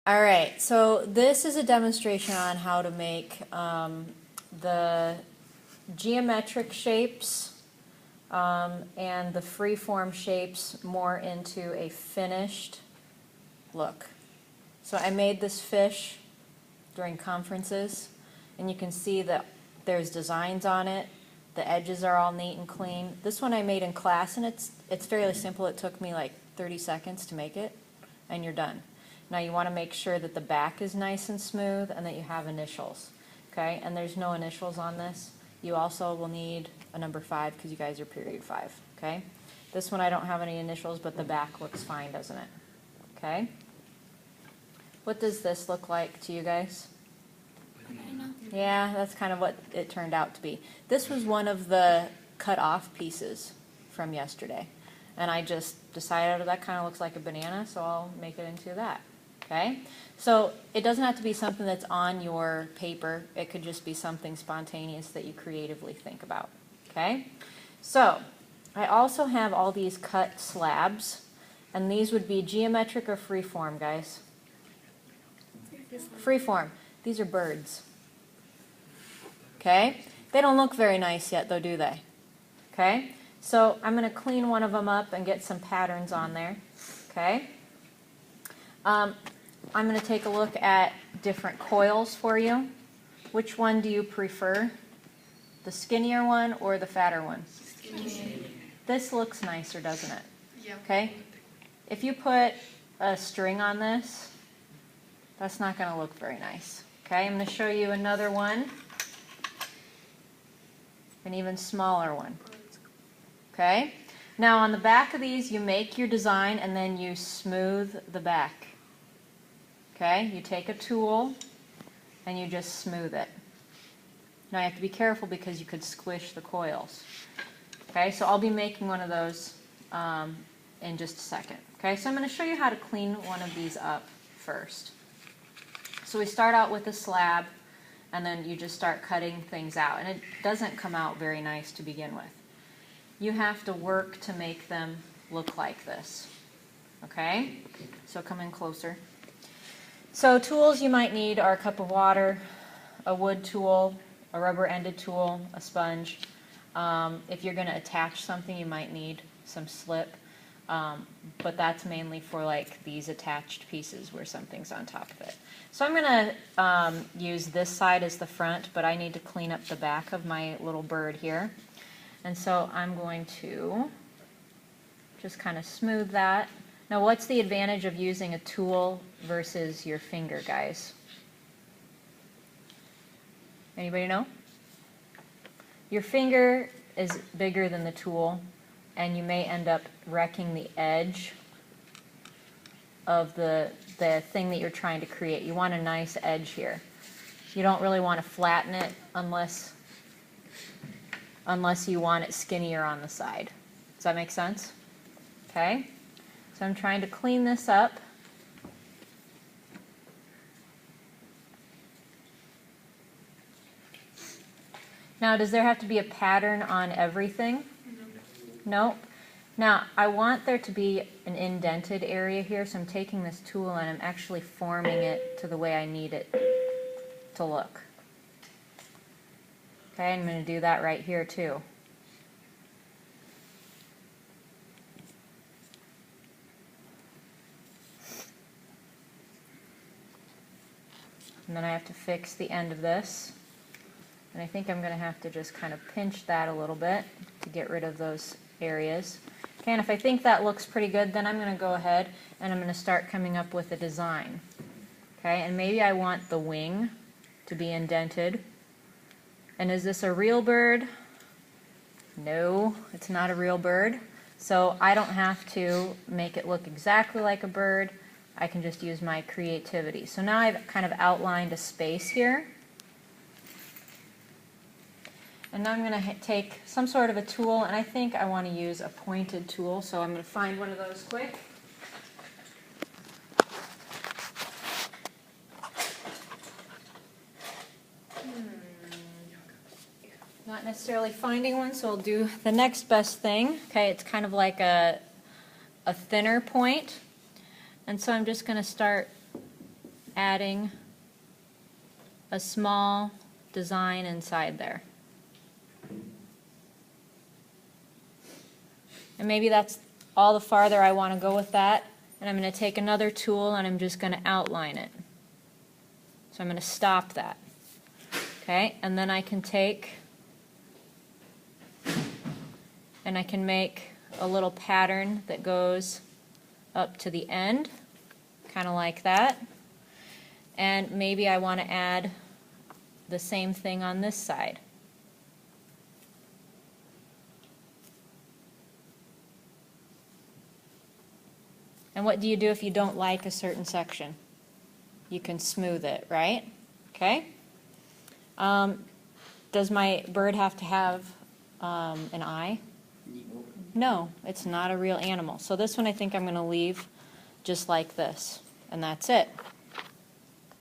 All right, so this is a demonstration on how to make the geometric shapes and the freeform shapes more into a finished look. So I made this fish during conferences, and you can see that there's designs on it. The edges are all neat and clean. This one I made in class, and it's fairly simple. It took me like 30 seconds to make it, and you're done. Now you want to make sure that the back is nice and smooth and that you have initials. Okay, and there's no initials on this. You also will need a number 5 because you guys are period 5. Okay, this one I don't have any initials, but the back looks fine, doesn't it? Okay. What does this look like to you guys? Yeah, that's kind of what it turned out to be. This was one of the cut off pieces from yesterday. And I just decided that kind of looks like a banana, so I'll make it into that. Okay? So it doesn't have to be something that's on your paper. It could just be something spontaneous that you creatively think about. Okay? So I also have all these cut slabs, and these would be geometric or freeform, guys? Freeform. These are birds. Okay? They don't look very nice yet, though, do they? Okay? So I'm going to clean one of them up and get some patterns on there. Okay? I'm going to take a look at different coils for you. Which one do you prefer? The skinnier one or the fatter one? Skinny. This looks nicer, doesn't it? Yeah. Okay? If you put a string on this, that's not going to look very nice. Okay? I'm going to show you another one. An even smaller one. Okay? Now on the back of these, you make your design and then you smooth the back. Okay? You take a tool and you just smooth it. Now you have to be careful because you could squish the coils. Okay? So I'll be making one of those in just a second. Okay? So I'm going to show you how to clean one of these up first. So we start out with a slab, and then you just start cutting things out. And it doesn't come out very nice to begin with. You have to work to make them look like this. Okay? So come in closer. So tools you might need are a cup of water, a wood tool, a rubber-ended tool, a sponge. If you're going to attach something, you might need some slip. But that's mainly for like these attached pieces where something's on top of it. So I'm going to use this side as the front, but I need to clean up the back of my little bird here. And so I'm going to just kind of smooth that. Now what's the advantage of using a tool versus your finger, guys? Anybody know? Your finger is bigger than the tool, and you may end up wrecking the edge of the thing that you're trying to create. You want a nice edge here. You don't really want to flatten it unless you want it skinnier on the side. Does that make sense? Okay. So I'm trying to clean this up. Now, does there have to be a pattern on everything? Nope. Now, I want there to be an indented area here, so I'm taking this tool and I'm actually forming it to the way I need it to look. Okay, I'm going to do that right here too. And then I have to fix the end of this. And I think I'm going to have to just kind of pinch that a little bit to get rid of those areas. Okay, and if I think that looks pretty good, then I'm going to go ahead and I'm going to start coming up with a design. Okay, and maybe I want the wing to be indented. And is this a real bird? No, it's not a real bird. So I don't have to make it look exactly like a bird. I can just use my creativity. So now I've kind of outlined a space here. And now I'm going to take some sort of a tool, and I think I want to use a pointed tool, so I'm going to find one of those quick. Not necessarily finding one, so I'll do the next best thing. Okay, it's kind of like a thinner point. And so I'm just going to start adding a small design inside there. And maybe that's all the farther I want to go with that. And I'm going to take another tool and I'm just going to outline it. So I'm going to stop that. Okay, and then I can take and I can make a little pattern that goes up to the end, kind of like that. And maybe I want to add the same thing on this side. And what do you do if you don't like a certain section? You can smooth it, right? Okay. Does my bird have to have an eye? No, it's not a real animal. So this one I think I'm going to leave just like this, and that's it.